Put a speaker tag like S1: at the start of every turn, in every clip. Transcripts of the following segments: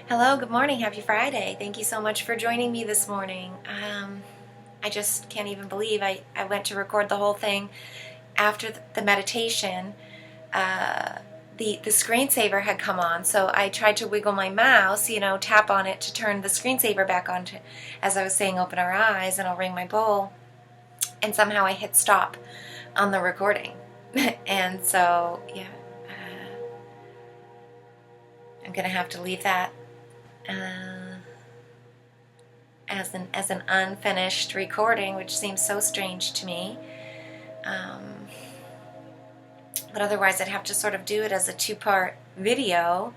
S1: Hello, good morning, happy Friday. Thank you so much for joining me this morning. I just can't even believe I went to record the whole thing after the meditation. Uh, the screensaver had come on, so I tried to wiggle my mouse, tap on it to turn the screensaver back on as I was saying open our eyes and I'll ring my bowl. And somehow I hit stop on the recording. And so, yeah, I'm going to have to leave that as an unfinished recording, which seems so strange to me. But otherwise, I'd have to sort of do it as a two-part video,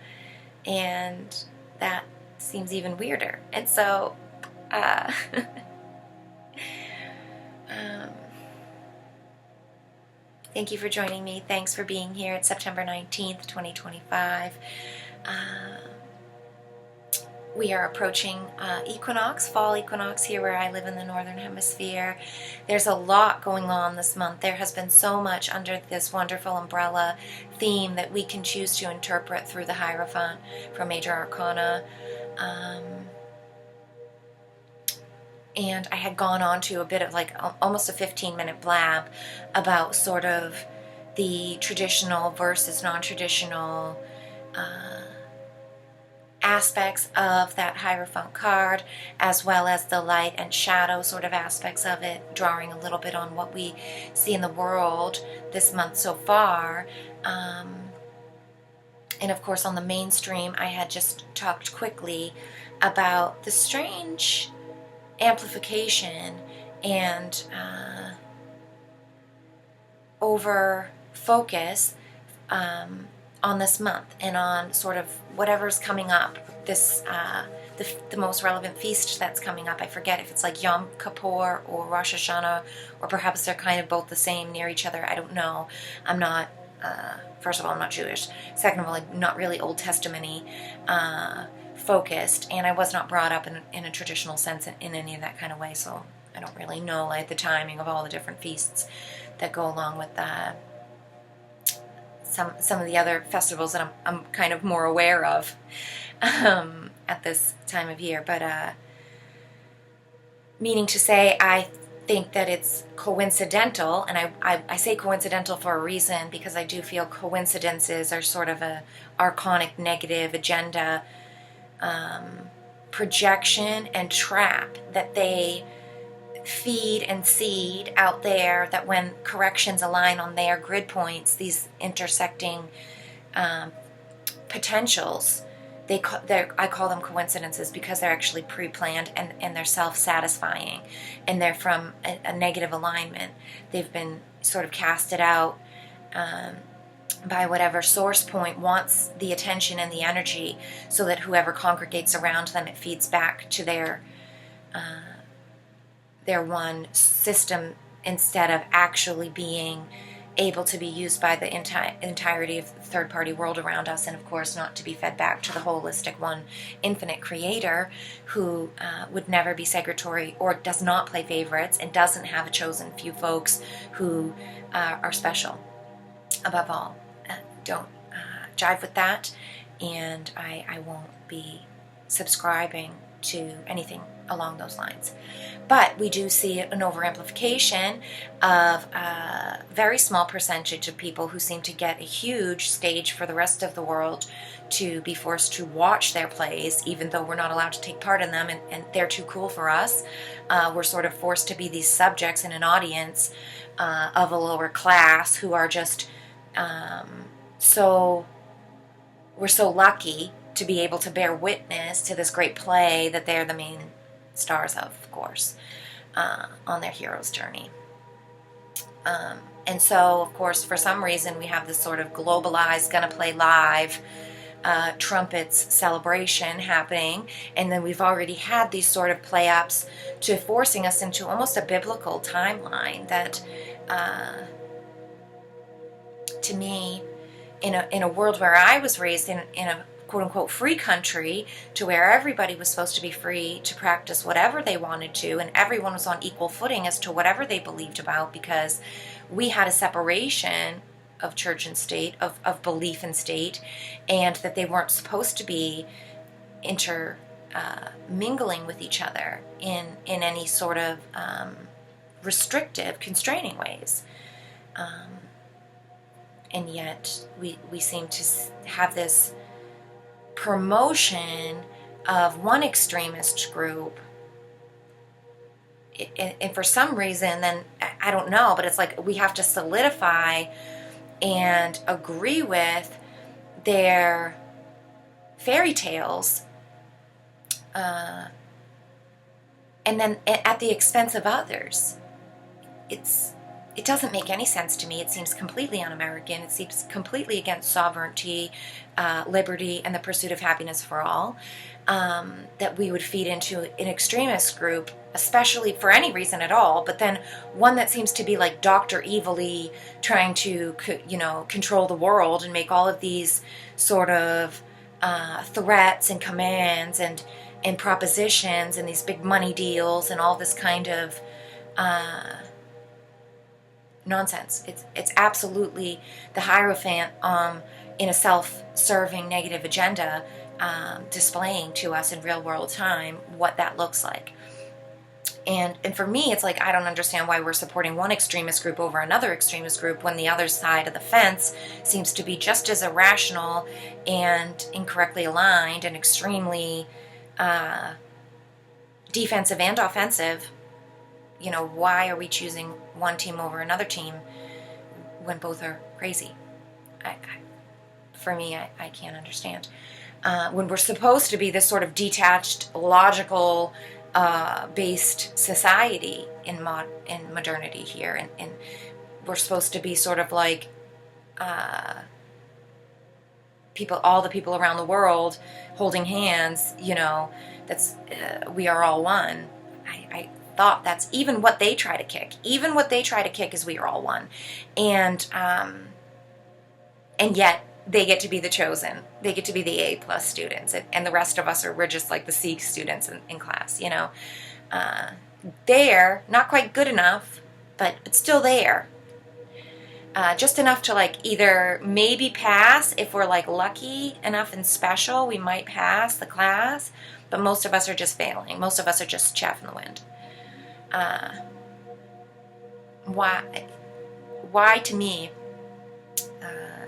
S1: and that seems even weirder. And so, thank you for joining me. Thanks for being here. It's September 19th, 2025. We are approaching fall equinox here where I live in the Northern Hemisphere. There's a lot going on this month. There has been so much under this wonderful umbrella theme that we can choose to interpret through the Hierophant from Major Arcana. And I had gone on to a bit of like almost a 15-minute blab about sort of the traditional versus non-traditional aspects of that Hierophant card, as well as the light and shadow sort of aspects of it, drawing a little bit on what we see in the world this month so far. And of course on the mainstream, I had just talked quickly about the strange amplification and over focus on this month and on sort of whatever's coming up, this the most relevant feast that's coming up. I forget if it's like Yom Kippur or Rosh Hashanah, or perhaps they're kind of both the same near each other. I don't know. I'm not, first of all, I'm not Jewish. Second of all, I'm not really Old Testament-y focused, and I was not brought up in a traditional sense in any of that kind of way, so I don't really know like the timing of all the different feasts that go along with that. Some of the other festivals that I'm kind of more aware of at this time of year. But meaning to say, I think that it's coincidental, and I say coincidental for a reason, because I do feel coincidences are sort of a archonic negative agenda projection and trap that they feed and seed out there, that when corrections align on their grid points, these intersecting potentials, I call them coincidences because they're actually pre-planned and they're self-satisfying, and they're from a negative alignment. They've been sort of casted out by whatever source point wants the attention and the energy, so that whoever congregates around them, it feeds back to their one system, instead of actually being able to be used by the entirety of the third-party world around us, and of course not to be fed back to the holistic one infinite creator, who would never be segregatory or does not play favorites and doesn't have a chosen few folks who are special above all. Don't jive with that, and I won't be subscribing to anything along those lines. But we do see an overamplification of a very small percentage of people who seem to get a huge stage for the rest of the world to be forced to watch their plays, even though we're not allowed to take part in them, and they're too cool for us. We're sort of forced to be these subjects in an audience of a lower class who are just we're so lucky to be able to bear witness to this great play that they're the main stars of course, on their hero's journey. And so, of course, for some reason, we have this sort of globalized, gonna play live trumpets celebration happening, and then we've already had these sort of play-ups to forcing us into almost a biblical timeline that, to me, in a world where I was raised in a quote-unquote free country, to where everybody was supposed to be free to practice whatever they wanted to, and everyone was on equal footing as to whatever they believed about, because we had a separation of church and state, of belief and state, and that they weren't supposed to be mingling with each other in any sort of restrictive, constraining ways. And yet we seem to have this promotion of one extremist group, and for some reason, then I don't know, but it's like we have to solidify and agree with their fairy tales, and then at the expense of others. It doesn't make any sense to me. It seems completely un-American. It seems completely against sovereignty, liberty, and the pursuit of happiness for all, that we would feed into an extremist group, especially for any reason at all, but then one that seems to be like Dr. Evil-y, trying to, control the world and make all of these sort of threats and commands and propositions and these big money deals and all this kind of nonsense. It's absolutely the Hierophant in a self-serving negative agenda, displaying to us in real world time what that looks like. And for me, it's like I don't understand why we're supporting one extremist group over another extremist group when the other side of the fence seems to be just as irrational and incorrectly aligned and extremely defensive and offensive. Why are we choosing one team over another team when both are crazy? For me, I can't understand. When we're supposed to be this sort of detached, logical, based society in modernity here, and we're supposed to be sort of like all the people around the world holding hands. That's we are all one. I thought that's even what they try to kick. Even what they try to kick is we are all one, and yet they get to be the chosen. They get to be the A+ students, and the rest of us we're just like the C students in class. They're not quite good enough, but still there. Just enough to like either maybe pass if we're like lucky enough and special, we might pass the class, but most of us are just failing. Most of us are just chaff in the wind. Why to me,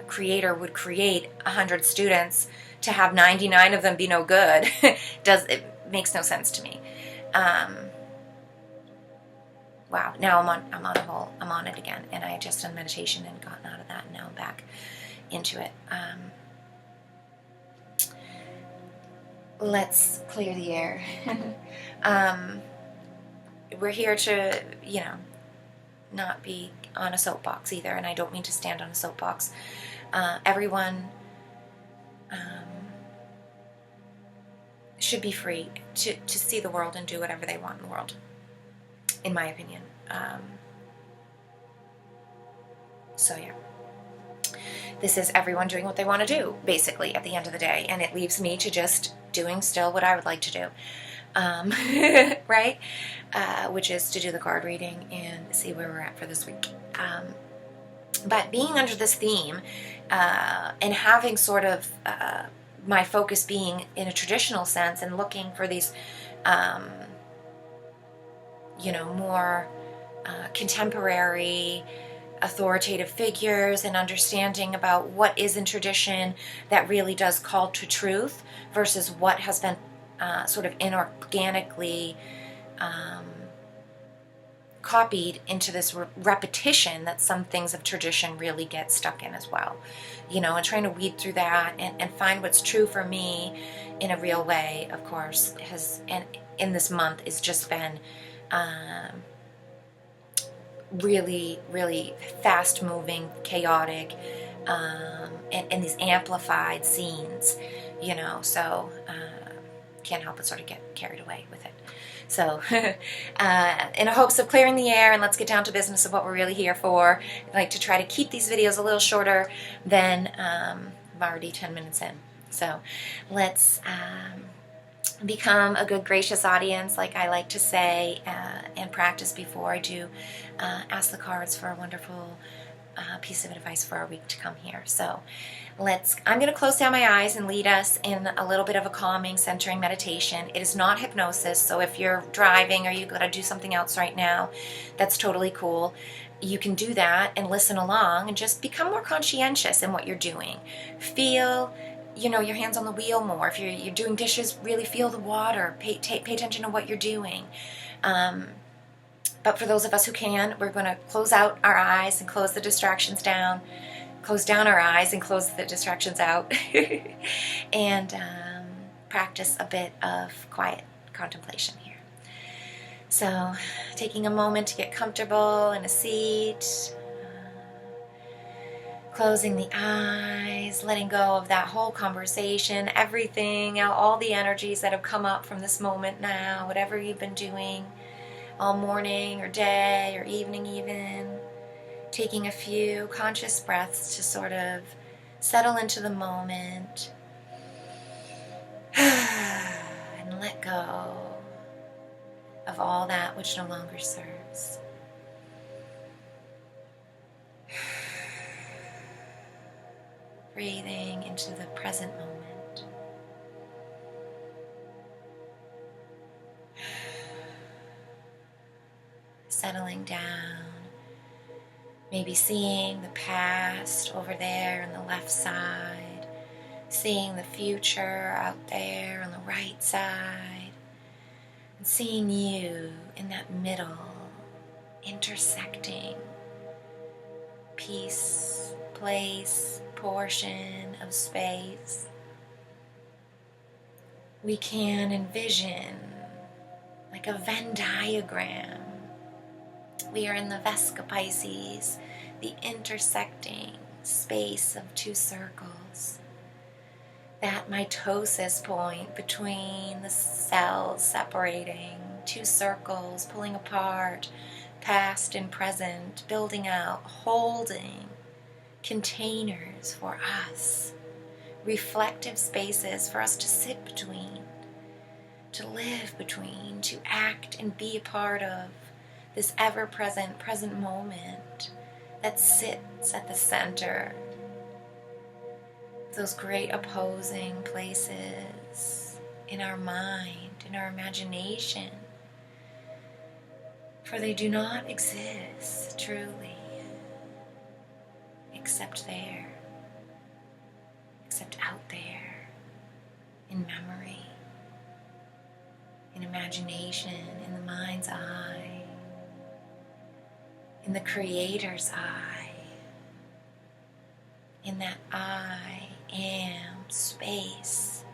S1: creator would create 100 students to have 99 of them be no good? It makes no sense to me. Wow, now I'm on it again, and I had just done meditation and gotten out of that, and now I'm back into it. Let's clear the air. We're here to, not be on a soapbox either, and I don't mean to stand on a soapbox. Everyone should be free to see the world and do whatever they want in the world, in my opinion. So yeah, this is everyone doing what they want to do, basically, at the end of the day, and it leaves me to just doing still what I would like to do. Right? Which is to do the card reading and see where we're at for this week. But being under this theme, and having sort of my focus being in a traditional sense and looking for these, more contemporary authoritative figures, and understanding about what is in tradition that really does call to truth versus what has been sort of inorganically copied into this repetition that some things of tradition really get stuck in as well. And trying to weed through that and find what's true for me in a real way, of course, and in this month has just been really, really fast-moving, chaotic, and these amplified scenes, so can't help but sort of get carried away with it. So in hopes of clearing the air, and let's get down to business of what we're really here for, I'd like to try to keep these videos a little shorter than I'm already 10 minutes in. So let's become a good, gracious audience, like I like to say, and practice before I do ask the cards for a wonderful piece of advice for our week to come here. So I'm going to close down my eyes and lead us in a little bit of a calming, centering meditation. It is not hypnosis, so if you're driving or you've got to do something else right now, that's totally cool. You can do that and listen along and just become more conscientious in what you're doing. Feel, your hands on the wheel more. If you're doing dishes, really feel the water. Pay attention to what you're doing. But for those of us who can, we're going to close out our eyes and close the distractions down. Close down our eyes and close the distractions out. And practice a bit of quiet contemplation here. So, taking a moment to get comfortable in a seat. Closing the eyes, letting go of that whole conversation, everything, all the energies that have come up from this moment now, whatever you've been doing all morning or day or evening even. Taking a few conscious breaths to sort of settle into the moment and let go of all that which no longer serves. Breathing into the present moment. Settling down. Maybe seeing the past over there on the left side. Seeing the future out there on the right side. And seeing you in that middle, intersecting piece, place, portion of space. We can envision like a Venn diagram. We are in the Vesica Pisces, the intersecting space of two circles. That mitosis point between the cells separating, two circles pulling apart, past and present, building out, holding containers for us, reflective spaces for us to sit between, to live between, to act and be a part of this ever-present, present moment that sits at the center of those great opposing places in our mind, in our imagination. For they do not exist truly, except there, except out there, in memory, in imagination, in the mind's eye, in the Creator's eye, in that I am space,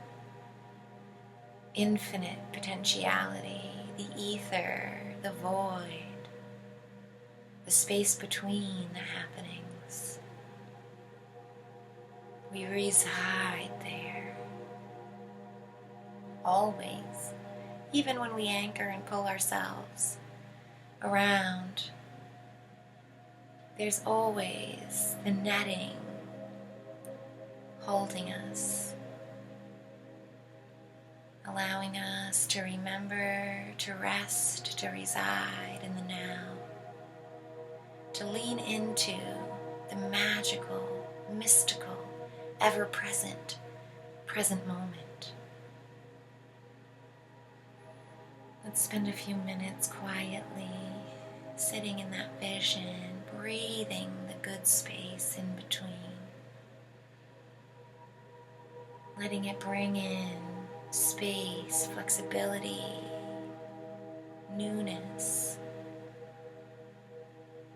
S1: infinite potentiality, the ether, the void, the space between the happenings. We reside there, always, even when we anchor and pull ourselves around. There's always the netting holding us, allowing us to remember, to rest, to reside in the now, to lean into the magical, mystical, ever-present, present moment. Let's spend a few minutes quietly sitting in that vision, breathing the good space in between, letting it bring in space, flexibility, newness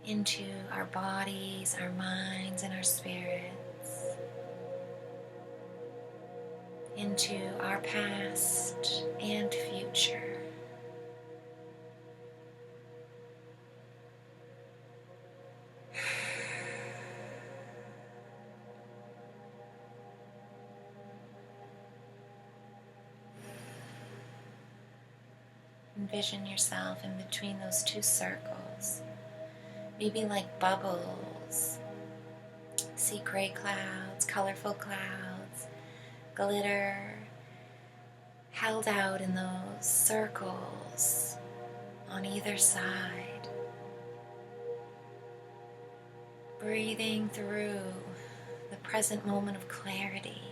S1: into our bodies, our minds, and our spirits, into our past and future. Envision yourself in between those two circles, maybe like bubbles. See gray clouds, colorful clouds, glitter, held out in those circles on either side. Breathing through the present moment of clarity.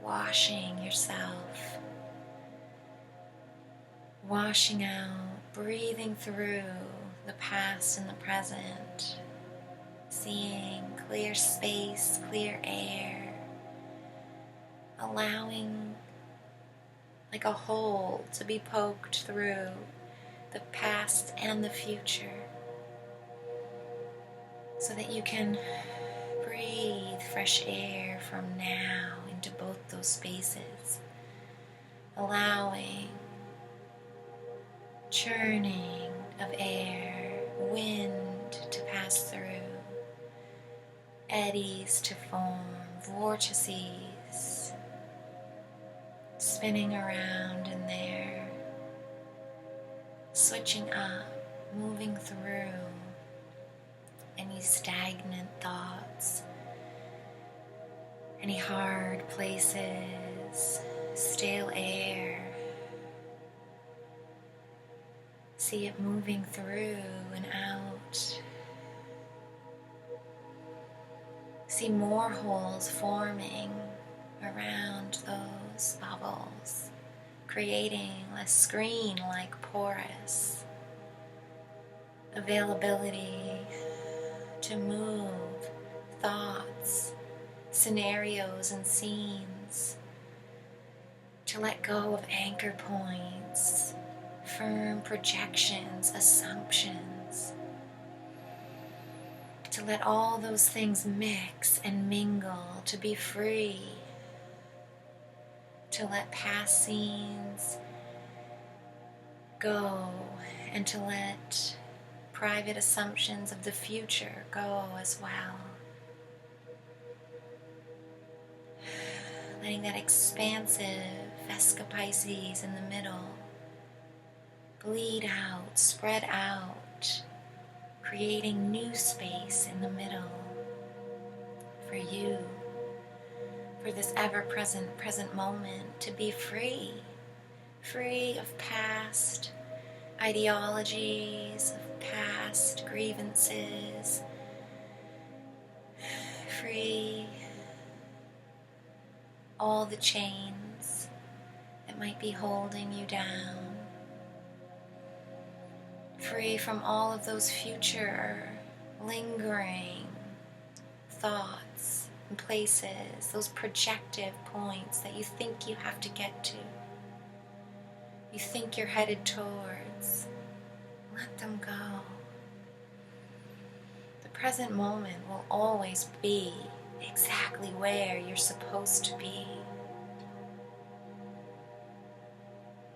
S1: Washing yourself. Washing out, breathing through the past and the present. Seeing clear space, clear air. Allowing like a hole to be poked through the past and the future, so that you can breathe fresh air from now into both those spaces, allowing churning of air, wind to pass through, eddies to form, vortices spinning around in there, switching up, moving through any stagnant thoughts, any hard places, stale air. See it moving through and out. See more holes forming around those bubbles, creating a screen-like porous availability to move thoughts, scenarios, and scenes, to let go of anchor points, firm projections, assumptions, to let all those things mix and mingle, to be free, to let past scenes go, and to let private assumptions of the future go as well. Letting that expansive Vesica Pisces in the middle bleed out, spread out, creating new space in the middle for you, for this ever-present, present moment, to be free, free of past ideologies, of past grievances, free all the chains that might be holding you down, free from all of those future lingering thoughts and places, those projective points that you think you have to get to, you think you're headed towards. Let them go. The present moment will always be exactly where you're supposed to be.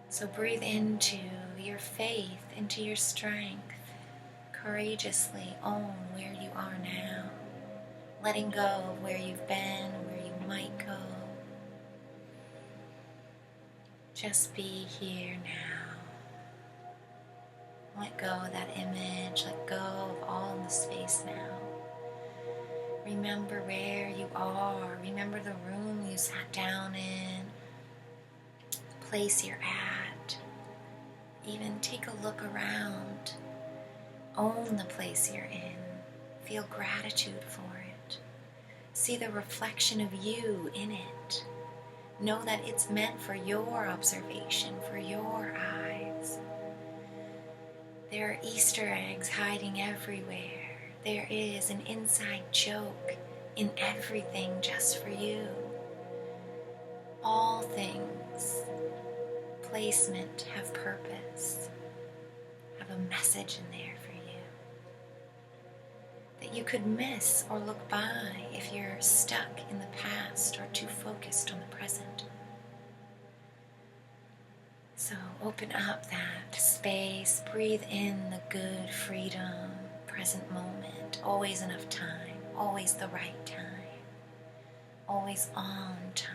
S1: So breathe into your faith, into your strength. Courageously own where you are now, letting go of where you've been, where you might go. Just be here now. Let go of that image, let go of all the space now. Remember where you are, remember the room you sat down in, the place you're at. Even take a look around. Own the place you're in. Feel gratitude for it. See the reflection of you in it. Know that it's meant for your observation, for your eyes. There are Easter eggs hiding everywhere. There is an inside joke in everything just for you. All things, placement, have purpose, have a message in there for you that you could miss or look by if you're stuck in the past or too focused on the present. So open up that space, breathe in the good freedom, present moment, always enough time, always the right time, always on time.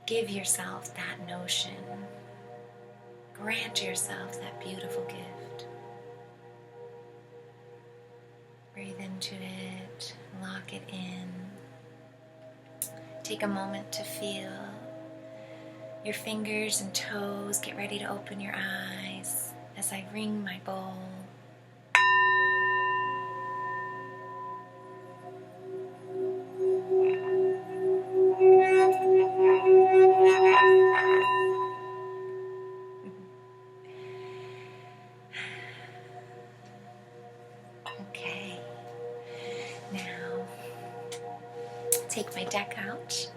S1: Give yourself that notion. Grant yourself that beautiful gift. Breathe into it, lock it in. Take a moment to feel Your fingers and toes, get ready to open your eyes as I ring my bowl. Okay, now take my deck out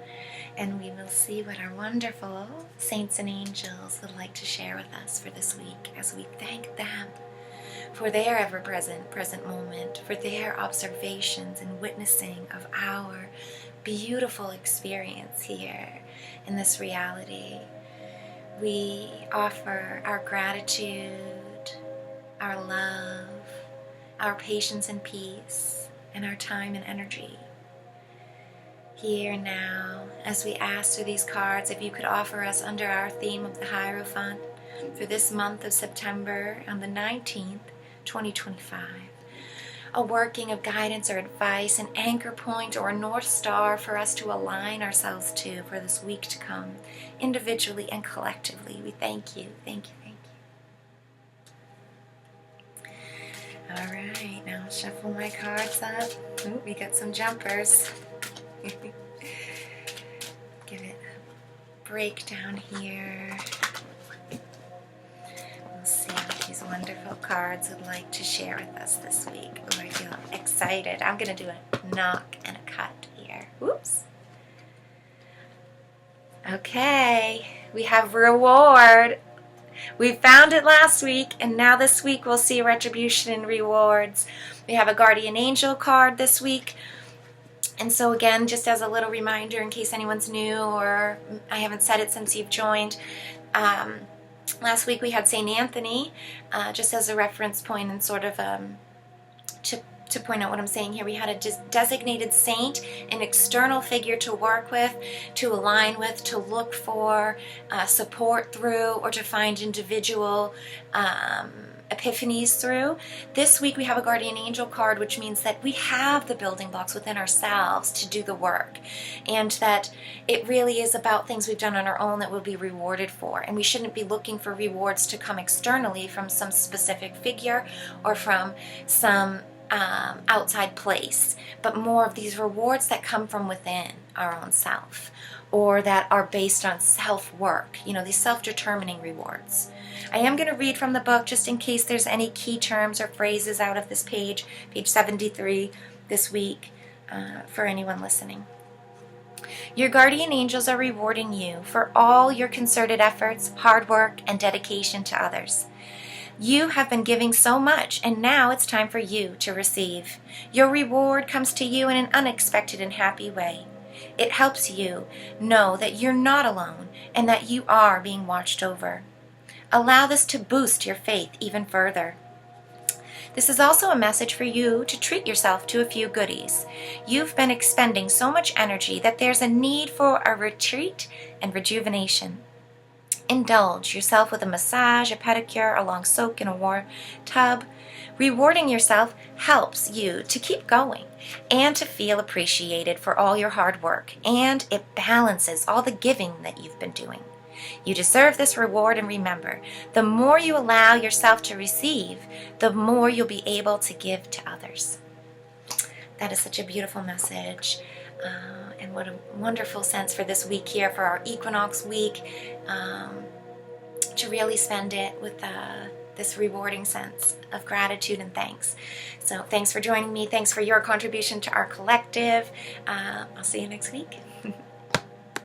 S1: and we will see what our wonderful saints and angels would like to share with us for this week as we thank them for their ever-present present moment, for their observations and witnessing of our beautiful experience here in this reality. We offer our gratitude, our love, our patience and peace, and our time and energy. Here now, as we ask through these cards, if you could offer us under our theme of the Hierophant for this month of September on the 19th, 2025, a working of guidance or advice, an anchor point or a north star for us to align ourselves to for this week to come, individually and collectively. We thank you, thank you, thank you. All right, now I'll shuffle my cards up. Ooh, we got some jumpers. Give it a breakdown here. We'll see what these wonderful cards would like to share with us this week. Oh, I feel excited. I'm going to do a knock and a cut here. Whoops. Okay, we have reward. We found it last week, and now this week we'll see retribution and rewards. We have a guardian angel card this week. And so again, just as a little reminder in case anyone's new or I haven't said it since you've joined, last week we had St. Anthony, just as a reference point and sort of to point out what I'm saying here. We had a designated saint, an external figure to work with, to align with, to look for support through, or to find individual epiphanies through. This week we have a guardian angel card, which means that we have the building blocks within ourselves to do the work, and that it really is about things we've done on our own that we'll be rewarded for, and we shouldn't be looking for rewards to come externally from some specific figure or from some outside place, but more of these rewards that come from within our own self, or that are based on self-work, these self-determining rewards. I am going to read from the book just in case there's any key terms or phrases out of this page 73 this week, for anyone listening. Your guardian angels are rewarding you for all your concerted efforts, hard work, and dedication to others. You have been giving so much, and now it's time for you to receive. Your reward comes to you in an unexpected and happy way. It helps you know that you're not alone and that you are being watched over. Allow this to boost your faith even further. This is also a message for you to treat yourself to a few goodies. You've been expending so much energy that there's a need for a retreat and rejuvenation. Indulge yourself with a massage, a pedicure, a long soak in a warm tub. Rewarding yourself helps you to keep going and to feel appreciated for all your hard work, and it balances all the giving that you've been doing. You deserve this reward, and remember, the more you allow yourself to receive, the more you'll be able to give to others. That is such a beautiful message. And what a wonderful sense for this week here, for our equinox week, to really spend it with this rewarding sense of gratitude and thanks. So thanks for joining me. Thanks for your contribution to our collective. I'll see you next week.